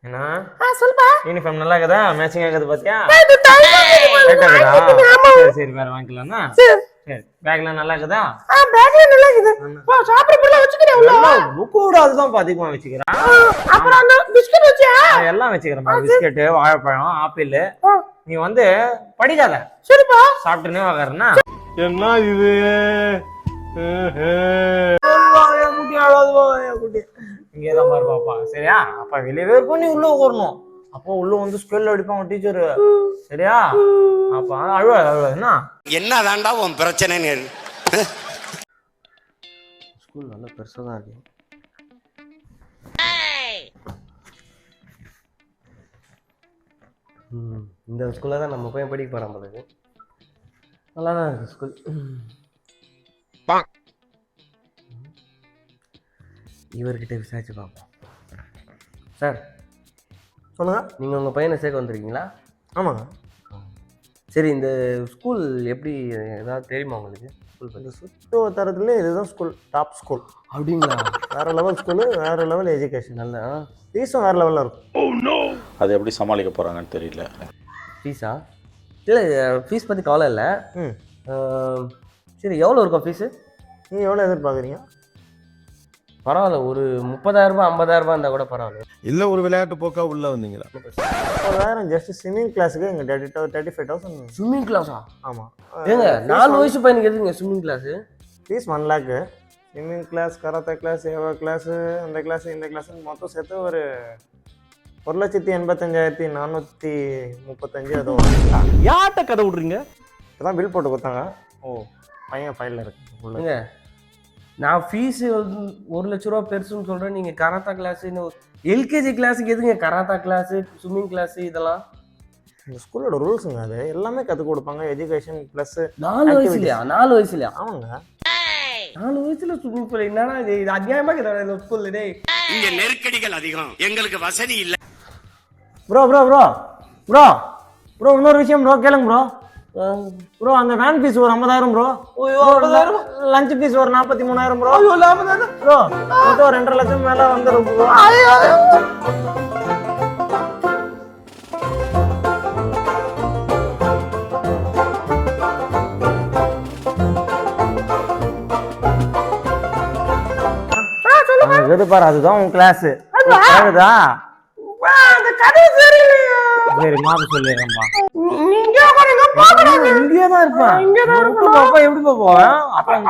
என்ன சொல்லுப்பா. யூனிஃபார்ம் நல்லா இருக்குதா? மேட்சிங்கா இருக்குது பாத்தியா? சரி வேற வாங்கிக்கலாமா? சரி பேக்ல நல்லா இருக்குதா? பேக்ல நல்லா இருக்குது. பா சாப்பிட புள்ள வச்சுக்கிறேன் உள்ள. புக் கூட அதுதான் அதிகமா வச்சுக்கிறேன். அப்புறம் அந்த பிஸ்கட் வச்சியா? எல்லாம் வச்சுக்கிறேன். பிஸ்கட், வாழைப்பழம், ஆப்பிள். நீ வந்து படிக்காத. சரிப்பா. சாப்பிட்டுனே வாங்கறனா? என்ன இது? இங்கேதான் பாரு பாப்பா. சரியா? அப்பா வெளியவே இருக்கும், நீ உள்ள உட்காரணும். அப்போ உள்ள வந்து ஸ்கூல்ல அடிப்பாங்க டீச்சரு. சரியா? அப்பா அழுவாது என்ன தாண்டா உன் பிரச்சனை? ஸ்கூல் நல்லா பெருசா தான் இருக்கு. இந்த ஸ்கூல்ல தான் நம்ம போய் படிக்க போறோம் போல. நல்லா தான் இருக்கு ஸ்கூல். இவர்கிட்ட விசாரிச்சு பார்ப்போம். சார் சொல்லுங்க. நீங்கள் உங்கள் பையனை சேர்க்க வந்திருக்கீங்களா? ஆமாங்க. சரி, இந்த ஸ்கூல் எப்படி ஏதாவது தெரியுமா உங்களுக்கு? ஸ்கூல் பற்றி சுற்று வட்டாரத்துலேயே இதுதான் ஸ்கூல், டாப் ஸ்கூல். அப்படிங்களா? வேறு லெவல் ஸ்கூலு, வேறு லெவல் எஜுகேஷன். நல்லா ஃபீஸும் வேறு லெவலில் இருக்கும். அது எப்படி சமாளிக்க போகிறாங்கன்னு தெரியல. ஃபீஸா? இல்லை, ஃபீஸ் பற்றி கவலை இல்லை. சரி, எவ்வளோ இருக்கும் ஃபீஸு? நீங்கள் எவ்வளோ எதிர்பார்க்குறீங்க? பரவாயில்ல, ஒரு 30,000 50,000 இருந்தால் கூட பரவாயில்ல. இல்லை, ஒரு விளையாட்டு போக்கா உள்ளே வந்தீங்களா? 30,000 ஜஸ்ட் ஸ்விம்மிங் கிளாஸுக்கு இங்கே 35,000. ஸ்விம்மிங் கிளாஸா? ஆமாம். ஏங்க 4 வயசு பையனுக்கு எதுங்க swimming class? Fees 1 lakh. Swimming class, karate class, yoga class, அந்த கிளாஸு இந்த கிளாஸுன்னு மொத்தம் சேர்த்து ஒரு 1,85,435 ஏதோ. யார்கிட்ட கதை விட்றீங்க? இப்போதான் பில் போட்டு கொடுத்தாங்க. ஓ, பையன் ஃபைலில் இருக்கு. நான் ஃபீஸு 1 லட்ச ரூபா பெருசுன்னு சொல்கிறேன். நீங்கள் கராத்தா கிளாஸுன்னு எல்கேஜி கிளாஸுக்கு எதுங்க கராத்தா கிளாஸு, ஸ்விம்மிங் கிளாஸு இதெல்லாம்? இந்த ஸ்கூலோட ரூல்ஸுங்க. அது எல்லாமே கற்றுக் கொடுப்பாங்க. Education plus 4 வயசுலையா? 4 வயசுலையா? ஆமாங்க. 4 வயசுல ஸ்விம்மிங் பூல்? என்னன்னா இது அநியாயமாக இருக்குது இந்த ஸ்கூல்ல. டே, இங்க நெருக்கடிகள் அதிகம், எங்களுக்கு வசதி இல்லை. Bro bro bro bro bro இன்னொரு விஷயம் ப்ரோ, கேளுங்க ப்ரோ. ப்ரோ அந்த வேன் ஃபீஸ் ஒரு 50,000 ப்ரோ. லஞ்ச் ஃபீஸ் ஒரு 43,000 ப்ரோ. ப்ரோ மொத்தம் 2.5 லட்சம் மேலே வந்துடும் ப்ரோ. பாரு, அதுதான் உன் கிளாஸ். சரி மாப்பு சொல்லிடுறேன்பா. இங்கேதான் இருப்பேன். எப்படி போவேன்? அப்புறம்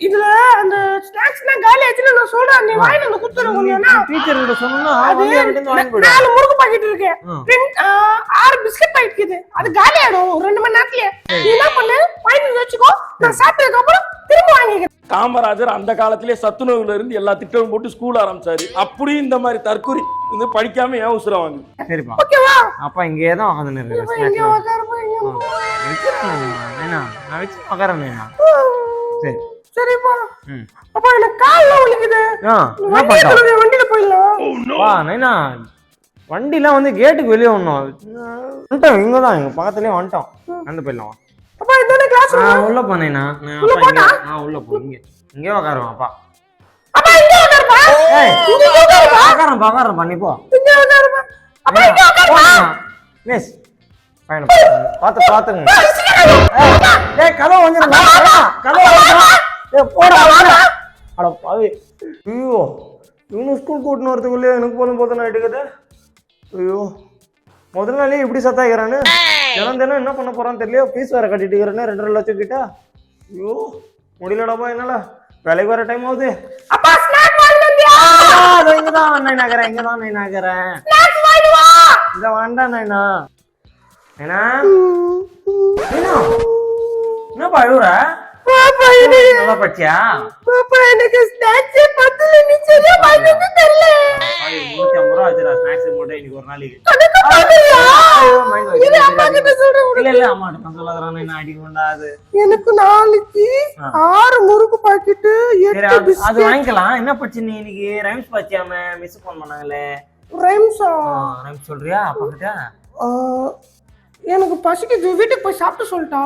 இதுல அந்த ஸ்நாக்ஸ்லாம் காலி ஆச்சுன்னு நான் சொல்றேன். நீ வாங்கி வந்து குடுத்துறேன். டீச்சர் கிட்ட சொன்னா 4 முறுக்கு பாக்கெட் இருக்கு, 6 பிஸ்கட் பாக்கெட் இருக்குது. அது காலி ஆயிடும் 2 மணி நேரத்துல. நீ என்ன பண்ணு, வாங்கி வச்சுக்கோ. நான் சாப்பிட்டதுக்கு அப்புறம் திரும்ப வாங்கிக்கிறேன். காமராஜர் அந்த காலத்திலே சத்துணவுல இருந்து எல்லா திட்டமும் போட்டு ஸ்கூல் ஆரம்பிச்சாரு. அப்படி இந்த மாதிரி தற்கொலை வந்து படிக்காம ஏன் உசுர வாங்க? சரிப்பா, ஓகேவா? அப்பா இங்கே தான் உட்காந்து இருக்கேன். நான் வச்சு உட்காரேன். சரி சரிப்பா. அப்பா எனக்கு கால்லாம் வலிக்குது. வண்டியில போயிடலாம். நைனா வண்டிலாம் வந்து கேட்டுக்கு வெளியே வந்துட்டோம். இங்கதான் எங்க பக்கத்துலயே வந்துட்டோம். வந்து போயிடலாம். அப்பா இதோட கிளாஸ் உள்ள போனேனா? உள்ள போ. இங்கே உட்காருவான் அப்பா. அப்பா இங்க உட்காருப்பா. இங்க உட்காருப்பா. உட்காரேன் நீ போ. இங்க உட்காருப்பா. அப்பா இங்க உட்காருப்பா. மிஸ் ஃபைன் பாத்துங்க. ஏய் கதவு வந்துருங்க. கதவு வந்துருங்க. ஏய் போடா வாடா. அட பாவி. ஐயோ இவனு ஸ்கூல் கூட்டின்னு வரதுக்குள்ளே எனக்கு போதும் ஆயிட்டுக்குது. ஐயோ முதல் நாளே இப்படி சத்தாய்க்கிறானு. தினம் என்ன பண்ண போறான்னு தெரியல. ஃபீஸ் வேற கட்டிட்டு இருக்கிறேன்னு 2.5 லட்சம் கிட்ட. ஐயோ முடியலடாப்பா, என்னால வேலைக்கு வர டைம் ஆகுது. அப்பா ஸ்நாக் வாங்கி வந்தியா? இங்கதான் நைனாகிறேன். ஸ்நாக்ஸ் வாங்கி வா. இத வேண்டாம் நைனா. என்ன அழுவுற? நல்லா படிச்சியா? எனக்கு ஸ்நாக்ஸ் பத்தல. நீ சரியா வாங்கி வந்து தெரியல. 150 ரூபா ஆச்சுடா ஸ்நாக்ஸ் மட்டும் இன்னைக்கு ஒரு நாளைக்கு. இல்ல அம்மாட்ட சொல்லாதறானே, நான் அடிக்க மாட்டாது. எனக்கு நாளைக்கு 6 முறுக்கு பாக்கெட் 8 பிஸ்கட். அது வாங்கிக்கலாம். என்ன படிச்சு நீ இன்னைக்கு? ரைம்ஸ் படிச்சாம மிஸ் ஃபோன் பண்ணாங்களே. ரைம்ஸ் சொல்றியா அப்பா கிட்ட? எனக்கு பசிக்குது, வீட்டுக்கு போய் சாப்பிட்டு சொல்லிட்டா.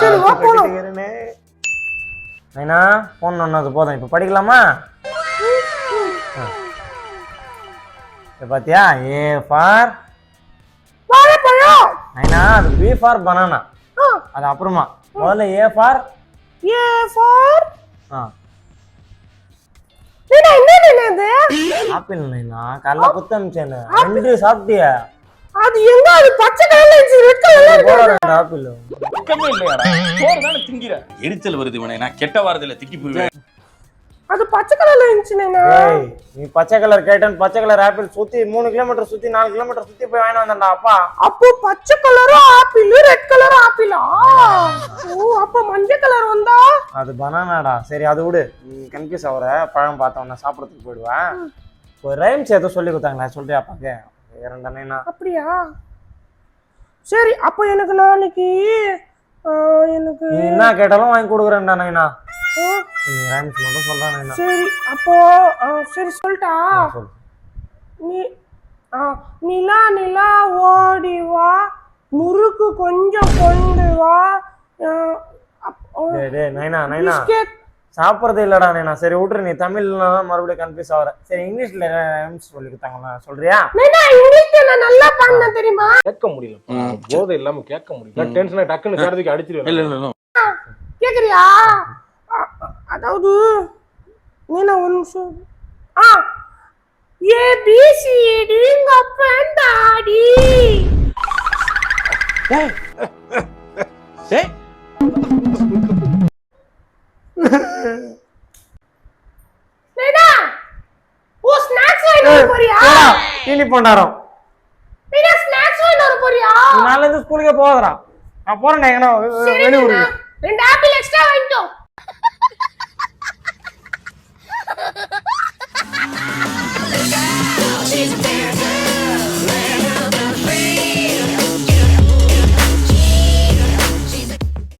சரி வா போலாம். நைனா ஃபோன் பண்ணது போதும். இப்ப படிக்கலாமா? பாத்தியா ஏ ஃபார் வாழைப்பழம். நைனா அது பி ஃபார் பனானா. அது அப்புறமா முதல்ல ஏ ஃபார் என்னது ஆப்பிள் நைனா காலைல குத்து அமிச்சேன்னு 2 சாப்பிட்டியா? அது எங்க அது பச்சை கலர்ல இருந்துச்சு ரெட் கலர்ல போடா 2 ஆப்பிள். பக்கமே இல்லையாடா சோறு தானே திங்கிற எரிச்சல் வருது இவனை நான் கெட்ட வாரத்துல திக்கி போயிடுவேன் அது பச்சை கலர்ல இருந்துச்சுனேனா ஏய் நீ பச்சை கலர் கேட்டன் பச்சை கலர் ஆப்பிள் சுத்தி 3 கிலோமீட்டர் சுத்தி 4 கிலோமீட்டர் சுத்தி போய் வாங்கிட்டு வந்தேன்டா அப்பா. அப்போ பச்சை கலரும் ஆப்பிள் ரெட் கலரும் ஆப்பிளா? ஓ அப்ப மஞ்சள் கலர் வந்தா அது பனானாடா. சரி அது விடு, நீ கன்ஃபியூஸ் ஆகுற. பழம் பார்த்தவன சாப்பிடறதுக்கு போயிடுவேன். ஒரு ரைம்ஸ் ஏதோ சொல்லி கொடுத்தாங்களா சொல்றியா அப்பாக்கு? இரண்டனைனா அப்படியா? சரி அப்ப எனக்கு நாளைக்கு எனக்கு நீ என்ன கேட்டாலும் வாங்கி கொடுக்குறேன்டா நைனா. நீ ரைம்ஸ் மட்டும் சொல்றேன் நைனா. சரி அப்போ சரி சொல்லிட்டா. சொல்லு. நீ நிலா நிலா ஓடி வா முறுக்கு கொஞ்சம் கொண்டு வா டேய் டேய் நைனா நைனா பிஸ்கெட். சாப்பிட்றது இல்லடா நைனா. சரி விட்டுரு, நீ தமிழ்ல மறுபடியும் கன்ஃபியூஸ் ஆகுற. சரி இங்கிலீஷ்ல ரைம்ஸ் சொல்லி கொடுத்தாங்களா சொல்றியா? நைனா இங்கிலீஷ்ல நான் நல்லா பாடுனேன் தெரியுமா? கேட்க முடியல, போதை இல்லாம கேட்க முடியல. டென்ஷனா டக்குன்னு கேட்டதுக்கு அடிச்சிருவேன். இல்ல கேக்குறியா? அதாவது நீனா ஒரு நிமிஷம். ABCD அப்பண்டாடி. டேய் நைனா ஓ ஸ்நாக்ஸ் வாங்கிட்டு வர போறியா? தீனி பண்டாரம். நைனா ஸ்நாக்ஸ் வாங்கிட்டு வர போறியா? நீ நாளைல இருந்து ஸ்கூலுக்கே போகாதடா. நான் போறேன் எங்கனா வெளியூர். 2 ஆப்பிள் எக்ஸ்ட்ரா வாங்கிட்டோ. She's a